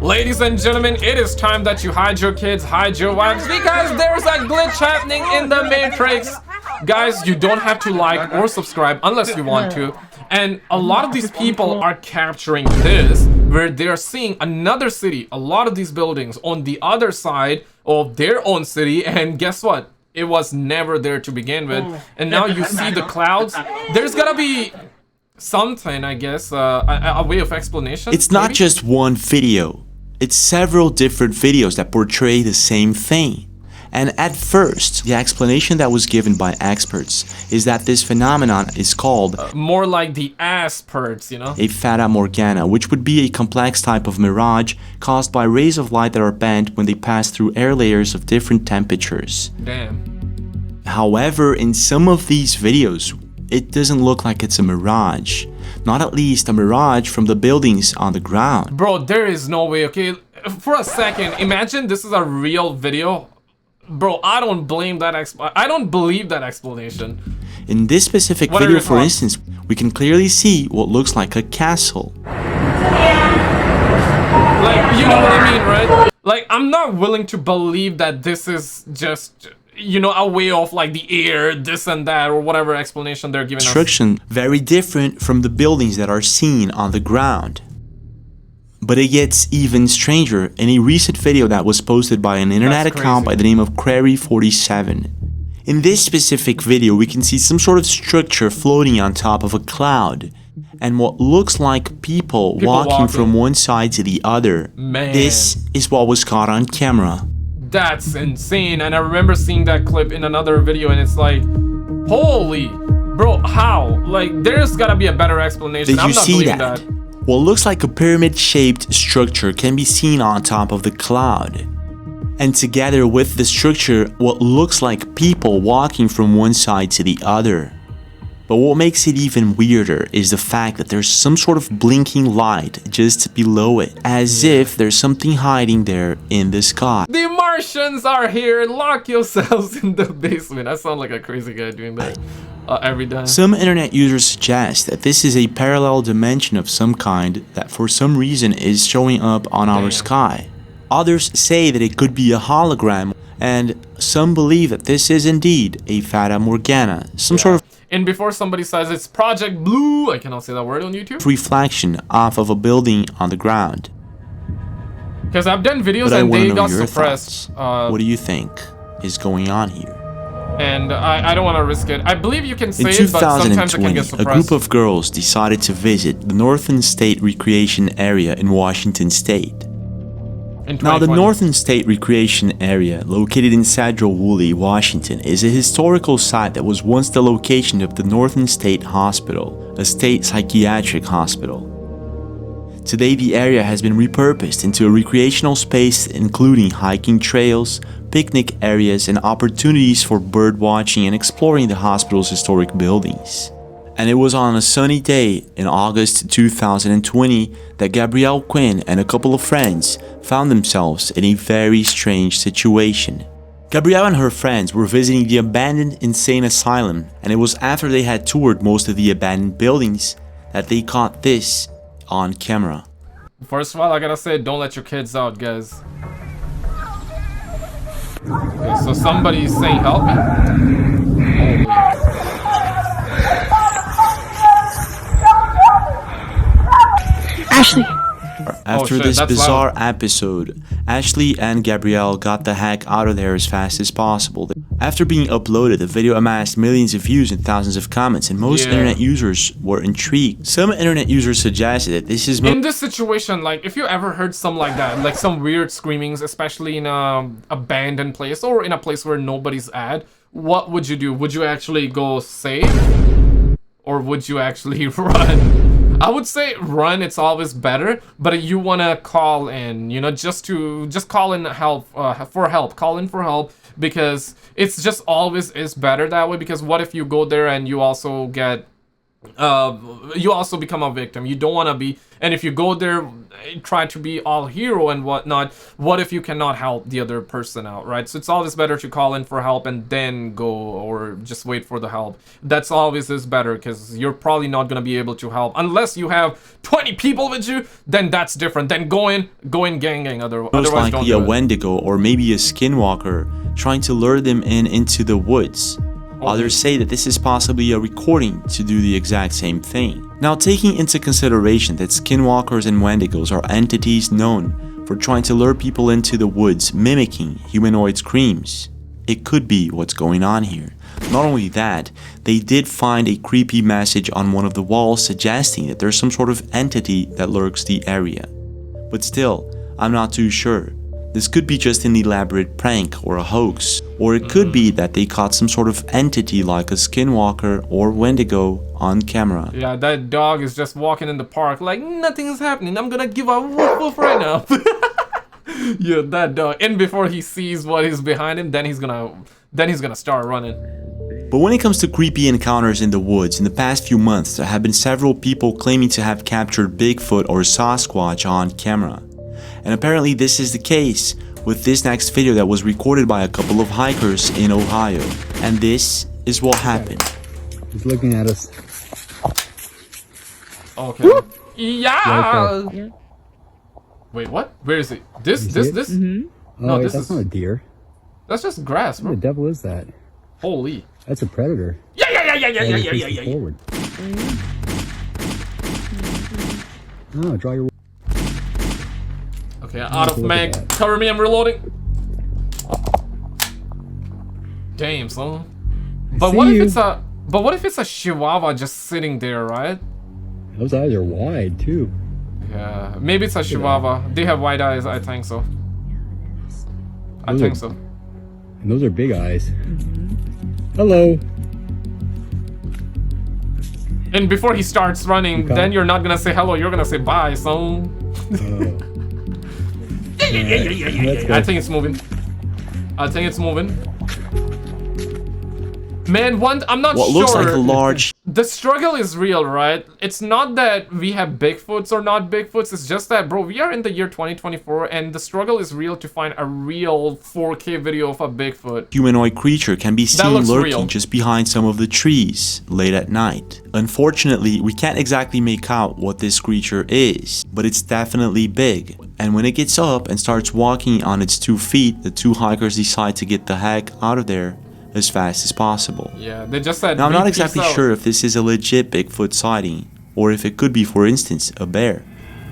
Ladies and gentlemen, it is time that you hide your kids, hide your wives, because there's a glitch happening in the Matrix. Guys, you don't have to like or subscribe unless you want to. And a lot of these people are capturing this, where they're seeing another city, a lot of these buildings on the other side of their own city, and guess what? It was never there to begin with. And now you see the clouds. There's gotta be something, I guess, a way of explanation. It's not just one video. It's several different videos that portray the same thing. And at first, the explanation that was given by experts is that this phenomenon is called more like the asperts, you know? A fata morgana, which would be a complex type of mirage caused by rays of light that are bent when they pass through air layers of different temperatures. Damn. However, in some of these videos, it doesn't look like it's a mirage. Not at least a mirage from the buildings on the ground. Bro, there is no way, okay? For a second, imagine this is a real video. Bro, I don't blame that I don't believe that explanation. In this specific video, for instance, we can clearly see what looks like a castle. Like, you know what I mean, right? Like, I'm not willing to believe that this is just, you know, a way of like the air, this and that, or whatever explanation they're giving us. Construction very different from the buildings that are seen on the ground. But it gets even stranger in a recent video that was posted by an internet account by the name of Crary47. In this specific video, we can see some sort of structure floating on top of a cloud, and what looks like people walking from one side to the other. Man. This is what was caught on camera. That's insane, and I remember seeing that clip in another video, and it's like, holy, bro, how? Like, there's gotta be a better explanation. Did you see that? What looks like a pyramid-shaped structure can be seen on top of the cloud. And together with the structure, what looks like people walking from one side to the other. But what makes it even weirder is the fact that there's some sort of blinking light just below it, as if there's something hiding there in the sky. The Martians are here, lock yourselves in the basement. I sound like a crazy guy doing that. Every day. Some internet users suggest that this is a parallel dimension of some kind that for some reason is showing up on our sky. Others say that it could be a hologram, and some believe that this is indeed a fata morgana, some sort of and before somebody says it's Project Blue, I cannot say that word on YouTube, reflection off of a building on the ground. Because I've done videos and they got suppressed. What do you think is going on here? And I don't want to risk it. I believe you can say it, but sometimes it can get suppressed. A group of girls decided to visit the Northern State Recreation Area in Washington State. Now, the Northern State Recreation Area, located in Sadro-Woolley, Washington, is a historical site that was once the location of the Northern State Hospital, a state psychiatric hospital. Today, the area has been repurposed into a recreational space including hiking trails, picnic areas, and opportunities for bird watching and exploring the hospital's historic buildings. And it was on a sunny day in August 2020 that Gabrielle Quinn and a couple of friends found themselves in a very strange situation. Gabrielle and her friends were visiting the abandoned insane asylum, and it was after they had toured most of the abandoned buildings that they caught this on camera. First of all, I gotta say, don't let your kids out, guys. Okay, so somebody's saying help me. Holy. Ashley. After this bizarre episode, Ashley and Gabrielle got the heck out of there as fast as possible. After being uploaded, the video amassed millions of views and thousands of comments, and most internet users were intrigued. Some internet users suggested that this is... In this situation, like, if you ever heard some like that, like some weird screamings, especially in a abandoned place or in a place where nobody's at, what would you do? Would you actually go save? Or would you actually run? I would say run, it's always better, but you want to call in, you know, just call in help, call in for help, because it's just always is better that way. Because what if you go there and you also get you also become a victim. You don't want to be, and if you go there try to be all hero and whatnot, what if you cannot help the other person out, right? So it's always better to call in for help and then go, or just wait for the help. That's always is better, because you're probably not going to be able to help unless you have 20 people with you. Then that's different. Then go in gang. Otherwise most don't likely do a it. Wendigo or maybe a skinwalker trying to lure them into the woods. Others say that this is possibly a recording to do the exact same thing. Now, taking into consideration that skinwalkers and wendigos are entities known for trying to lure people into the woods mimicking humanoid screams, it could be what's going on here. Not only that, they did find a creepy message on one of the walls suggesting that there's some sort of entity that lurks the area. But still, I'm not too sure. This could be just an elaborate prank or a hoax, or it could be that they caught some sort of entity like a skinwalker or wendigo on camera. Yeah, that dog is just walking in the park like nothing is happening. I'm gonna give a woof woof right now. Yeah, that dog. And before he sees what is behind him, then he's gonna start running. But when it comes to creepy encounters in the woods, in the past few months there have been several people claiming to have captured Bigfoot or Sasquatch on camera. And apparently this is the case with this next video that was recorded by a couple of hikers in Ohio. And this is what happened. He's looking at us. Okay. Yeah. Right there. Wait, what? Where is it? This? Mm-hmm. No, wait, this that's is not a deer. That's just grass, What the bro. devil is that? Holy. That's a predator. Yeah. Forward. Oh, draw your. Okay, out of Look mag. at that. Cover me, I'm reloading. Damn, son. But see what if you. it's a chihuahua just sitting there, right? Those eyes are wide too. Yeah, maybe it's a chihuahua. They have wide eyes, I think so. I Those think are- so. And those are big eyes. Hello. And before he starts running, You got then it. you're not gonna say hello, you're gonna say bye, son. Let's go. I think it's moving. Man, I'm not What sure. looks like a large The struggle is real, right? It's not that we have Bigfoots or not Bigfoots, it's just that, bro, we are in the year 2024 and the struggle is real to find a real 4K video of a Bigfoot. humanoid creature can be seen looks lurking real. just behind some of the trees late at night. Unfortunately, we can't exactly make out what this creature is, but it's definitely big. And when it gets up and starts walking on its 2 feet, the two hikers decide to get the heck out of there as fast as possible. Yeah, they just said. Now, I'm not "Peace exactly out." sure if this is a legit Bigfoot sighting, or if it could be, for instance, a bear.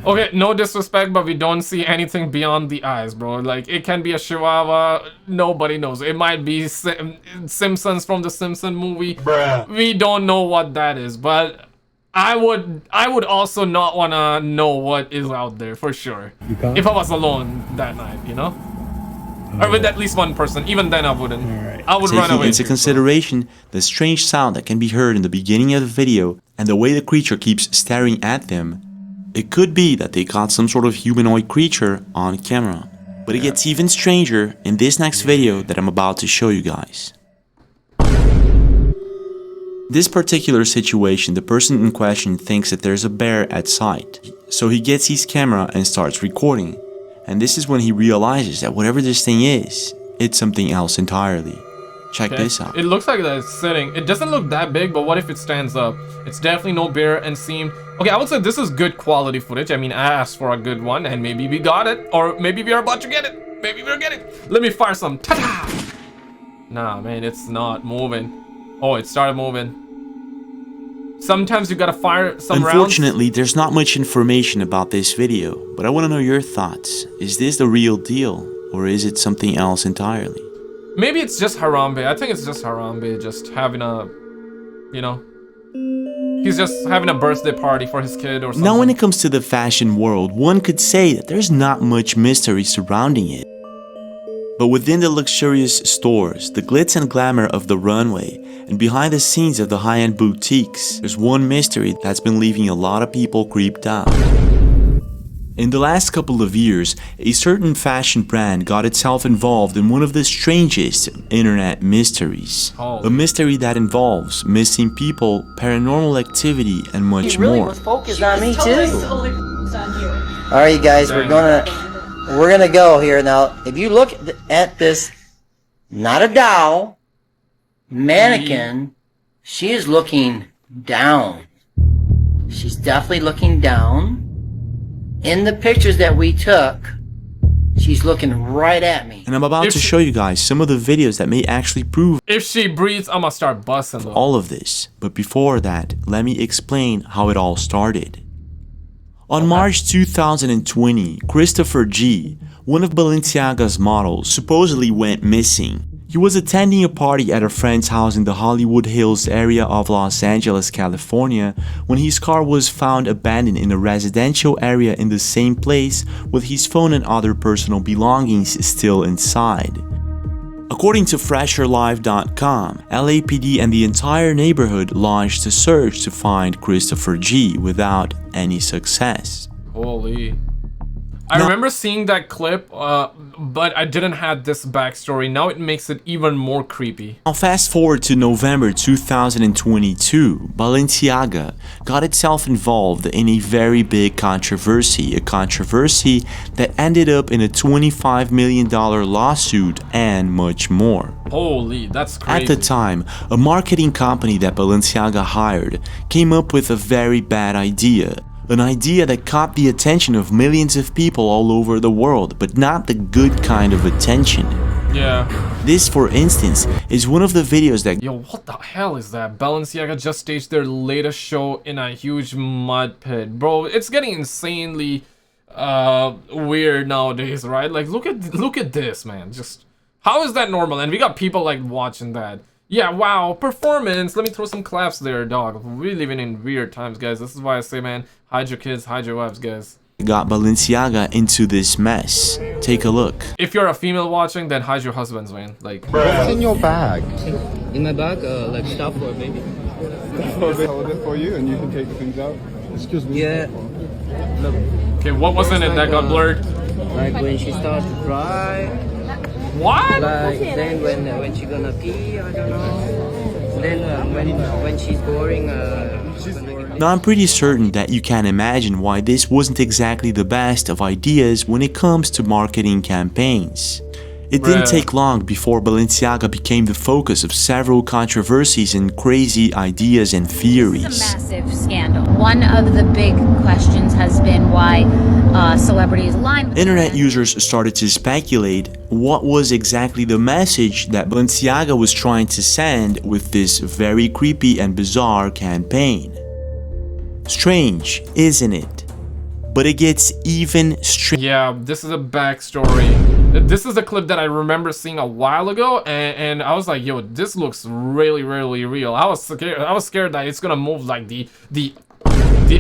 Okay, no disrespect, but we don't see anything beyond the eyes, bro. Like, it can be a chihuahua, nobody knows. It might be Simpsons from the Simpson movie. Bruh. We don't know what that is, but I would also not wanna know what is out there for sure. You can't? If I was alone that night, you know? Or with at least one person. Even then I wouldn't. Alright. I would run Taking away. into too, consideration the strange sound that can be heard in the beginning of the video and the way the creature keeps staring at them, it could be that they caught some sort of humanoid creature on camera. But it gets even stranger in this next video that I'm about to show you guys. This particular situation, the person in question thinks that there's a bear at sight. So he gets his camera and starts recording. And this is when he realizes that whatever this thing is, it's something else entirely. Check Okay. this out. It looks like that it's sitting. It doesn't look that big, but what if it stands up? It's definitely no bear and seemed... Okay, I would say this is good quality footage. I mean, I asked for a good one, and maybe we got it. Or maybe we are about to get it. Maybe we'll get it. Let me fire some. Ta-da! Nah, man, it's not moving. Oh, it started moving. Sometimes you gotta fire some rounds. Unfortunately, there's not much information about this video, but I want to know your thoughts. Is this the real deal, or is it something else entirely? Maybe it's just Harambe. I think it's just Harambe just having a... You know... He's just having a birthday party for his kid or something. Now, when it comes to the fashion world, one could say that there's not much mystery surrounding it. But within the luxurious stores, the glitz and glamour of the runway, and behind the scenes of the high-end boutiques, there's one mystery that's been leaving a lot of people creeped out. In the last couple of years, a certain fashion brand got itself involved in one of the strangest internet mysteries. A mystery that involves missing people, paranormal activity, and much really more. was focused on me too. All right, you guys, we're gonna go here now. If you look at this, not a doll, mannequin, she is looking down. She's definitely looking down. In the pictures that we took, she's looking right at me. And I'm about to show you guys some of the videos that may actually prove if she breathes, I'm gonna start busting them. all of this. But before that, let me explain how it all started. On March 2020, Christopher G., one of Balenciaga's models, supposedly went missing. He was attending a party at a friend's house in the Hollywood Hills area of Los Angeles, California, when his car was found abandoned in a residential area in the same place with his phone and other personal belongings still inside. According to FresherLife.com, LAPD and the entire neighborhood launched a search to find Christopher G. without any success. Holy. I remember seeing that clip, but I didn't have this backstory. Now it makes it even more creepy. Now fast forward to November 2022, Balenciaga got itself involved in a very big controversy, a controversy that ended up in a $25 million lawsuit and much more. Holy, that's crazy. At the time, a marketing company that Balenciaga hired came up with a very bad idea. An idea that caught the attention of millions of people all over the world, but not the good kind of attention. Yeah. This, for instance, is one of the videos that... Yo, what the hell is that? Balenciaga just staged their latest show in a huge mud pit. Bro, it's getting insanely weird nowadays, right? Like, look at this, man. Just, how is that normal? And we got people, like, watching that. Yeah, wow, performance. Let me throw some claps there, dog. We're living in weird times, guys. This is why I say, man, hide your kids, hide your wives, guys. Got Balenciaga into this mess. Take a look. If you're a female watching, then hide your husbands, man. Like, What's in your bag? In my bag, like stuff for a baby. Hold it for you and you can take the things out. Excuse me. Yeah. Look, okay, what was in it that got blurred? like when she starts to cry. What? Like then when she gonna pee, I don't know. Then when she's boring, Now I'm pretty certain that you can imagine why this wasn't exactly the best of ideas when it comes to marketing campaigns. It didn't take long before Balenciaga became the focus of several controversies and crazy ideas and theories. It's a massive scandal. One of the big questions has been why celebrities lie. Internet users started to speculate what was exactly the message that Balenciaga was trying to send with this very creepy and bizarre campaign. Strange, isn't it? But it gets even stranger. Yeah, this is a backstory. This is a clip that I remember seeing a while ago, and I was like, yo, this looks really, really real. I was scared that it's gonna move like the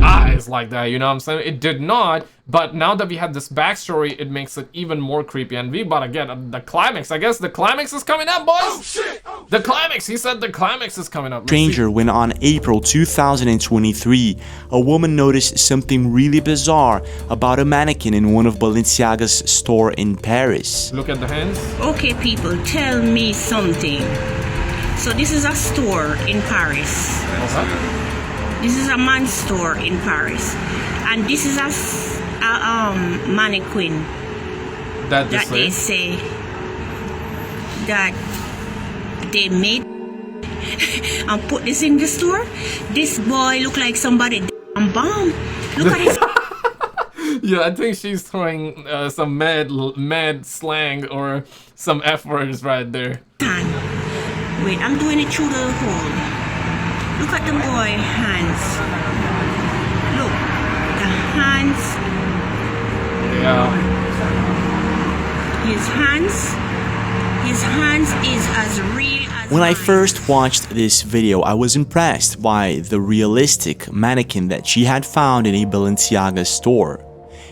eyes like that, you know what I'm saying? It did not, but now that we have this backstory, it makes it even more creepy, and we about to get the climax. I guess the climax is coming up, boys! Oh, shit! Oh, the climax! He said the climax is coming up. Stranger when on April 2023, a woman noticed something really bizarre about a mannequin in one of Balenciaga's store in Paris. Look at the hands. Okay, people, tell me something. So this is a store in Paris. This is a man's store in Paris, and this is a mannequin that they say that they made and put this in the store. This boy look like somebody bomb. Look at his. Yeah, I think she's throwing some mad slang or some F words right there. Wait, I'm doing it through the hole. Look at the boy hands. Look, the hands. Yeah. His hands is as real as When I mine. first watched this video, I was impressed by the realistic mannequin that she had found in a Balenciaga store.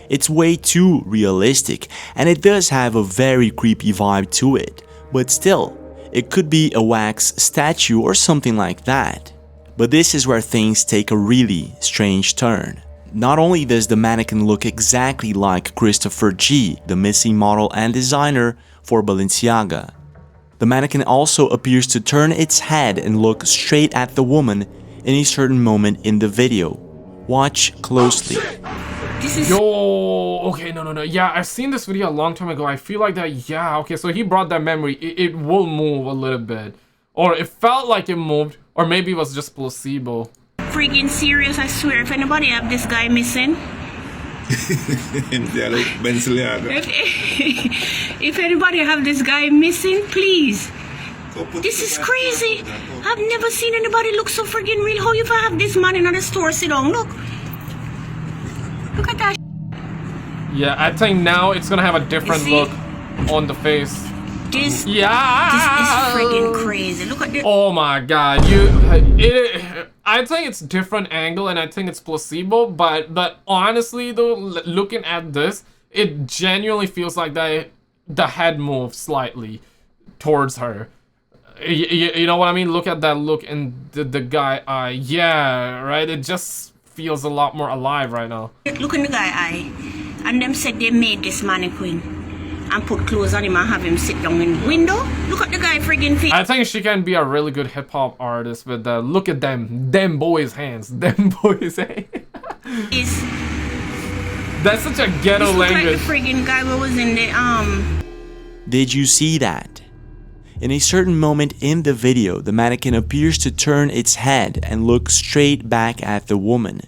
It's way too realistic, and it does have a very creepy vibe to it, but still, it could be a wax statue or something like that. But this is where things take a really strange turn. not only does the mannequin look exactly like Christopher G, the missing model and designer for Balenciaga, the mannequin also appears to turn its head and look straight at the woman in a certain moment in the video. Watch closely. Yo, okay, no. Yeah, I've seen this video a long time ago. I feel like that, yeah, okay, so he brought that memory. It will move a little bit. Or it felt like it moved, or maybe it was just placebo. Freaking serious, I swear. If anybody have this guy missing, if anybody have this guy missing, please. This is crazy. I've never seen anybody look so freaking real. How you have this man in the store sit down? Look at that. Yeah, I think now it's gonna have a different look on the face. This is freaking crazy. Look at this. Oh my god, I think it's different angle and I think it's placebo, but honestly though, looking at this, it genuinely feels like the head moves slightly towards her. You know what I mean? Look at that look in the guy eye. Yeah, right? It just feels a lot more alive right now. Look in the guy eye. And them said they made this mannequin and put clothes on him and have him sit down in the window. Look at the guy friggin' face. I think she can be a really good hip-hop artist with look at them boys' hands. Them boys' hands. That's such a ghetto language. Like the friggin' guy who was in the Did you see that? In a certain moment in the video, the mannequin appears to turn its head and look straight back at the woman.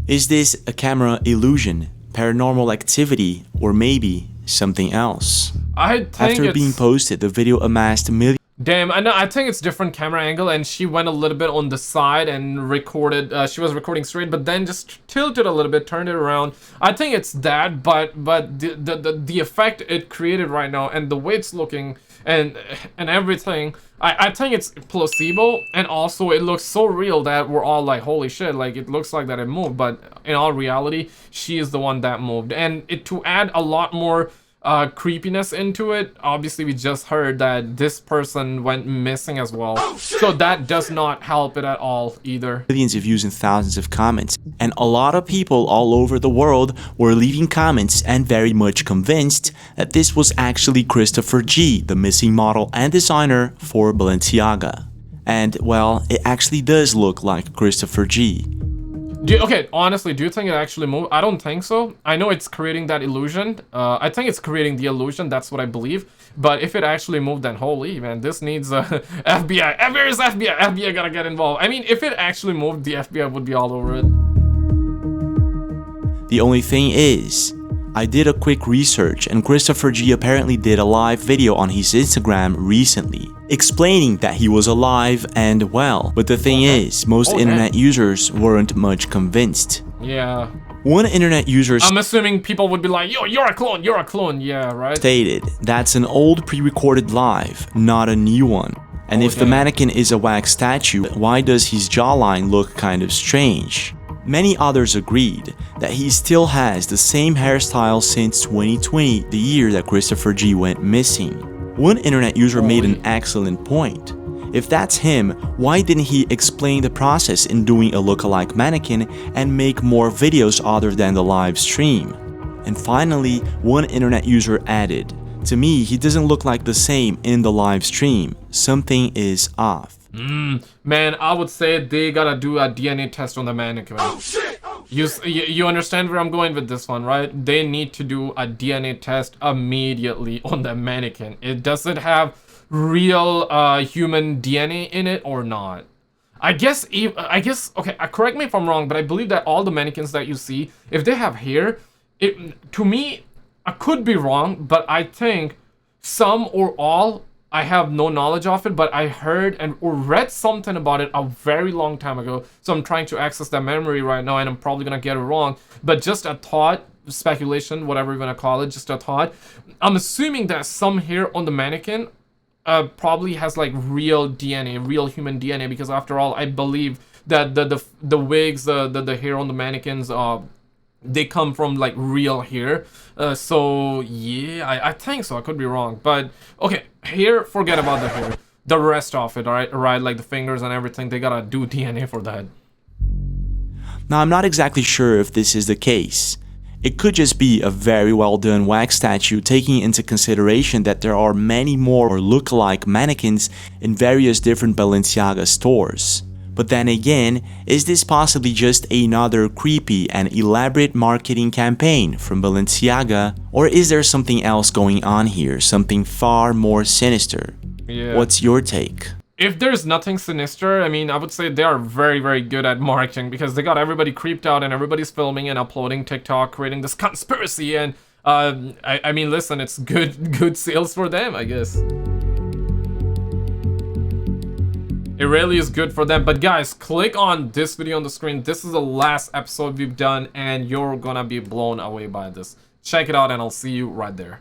Is this a camera illusion, paranormal activity, or maybe something else? I think after being posted, the video amassed millions. Damn, I think it's different camera angle, and she went a little bit on the side and recorded. She was recording straight, but then just tilted a little bit, turned it around. I think it's that, but the effect it created right now and the way it's looking and everything, I think it's placebo, and also it looks so real that we're all like, holy shit, like it looks like that it moved, but in all reality, she is the one that moved. And to add a lot more creepiness into it, obviously we just heard that this person went missing as well, so that does not help it at all either. Millions of views and thousands of comments, and a lot of people all over the world were leaving comments and very much convinced that this was actually Christopher G, the missing model and designer for Balenciaga. And well, it actually does look like Christopher G. Okay, honestly, do you think it actually moved? I don't think so. I know it's creating that illusion. I think it's creating the illusion, that's what I believe. But if it actually moved, then holy man, this needs FBI. Where's FBI? FBI gotta get involved. I mean, if it actually moved, the FBI would be all over it. The only thing is, I did a quick research and Christopher G apparently did a live video on his Instagram recently, explaining that he was alive and well. But the thing is, most internet users weren't much convinced. Yeah. One internet user, I'm assuming people would be like, yo, you're a clone, yeah, right? Stated, that's an old pre-recorded live, not a new one. And if the mannequin is a wax statue, why does his jawline look kind of strange? Many others agreed that he still has the same hairstyle since 2020, the year that Christopher G went missing. One internet user made an excellent point. If that's him, why didn't he explain the process in doing a lookalike mannequin and make more videos other than the live stream? And finally, one internet user added, "To me, he doesn't look like the same in the live stream. Something is off." Man, I would say they gotta do a DNA test on the mannequin. You understand where I'm going with this one, right? They need to do a DNA test immediately on the mannequin. Does it have real human DNA in it or not? I guess, okay, correct me if I'm wrong, but I believe that all the mannequins that you see, if they have hair, to me, I could be wrong, but I think some or all, I have no knowledge of it, but I heard or read something about it a very long time ago. So I'm trying to access that memory right now, and I'm probably gonna get it wrong. But just a thought, speculation, whatever you wanna call it, just a thought. I'm assuming that some hair on the mannequin probably has like real DNA, real human DNA, because after all, I believe that the wigs, the hair on the mannequins, they come from like real hair. So yeah, I think so. I could be wrong, but okay, hair, forget about the hair. The rest of it, all right, like the fingers and everything, they gotta do DNA for that. Now, I'm not exactly sure if this is the case. It could just be a very well done wax statue, taking into consideration that there are many more look-alike mannequins in various different Balenciaga stores. But then again, is this possibly just another creepy and elaborate marketing campaign from Balenciaga? Or is there something else going on here, something far more sinister? Yeah. What's your take? If there's nothing sinister, I mean, I would say they are very, very good at marketing, because they got everybody creeped out and everybody's filming and uploading TikTok, creating this conspiracy, and I mean, listen, it's good sales for them, I guess. It really is good for them. But guys, click on this video on the screen. This is the last episode we've done, and you're gonna be blown away by this. Check it out, and I'll see you right there.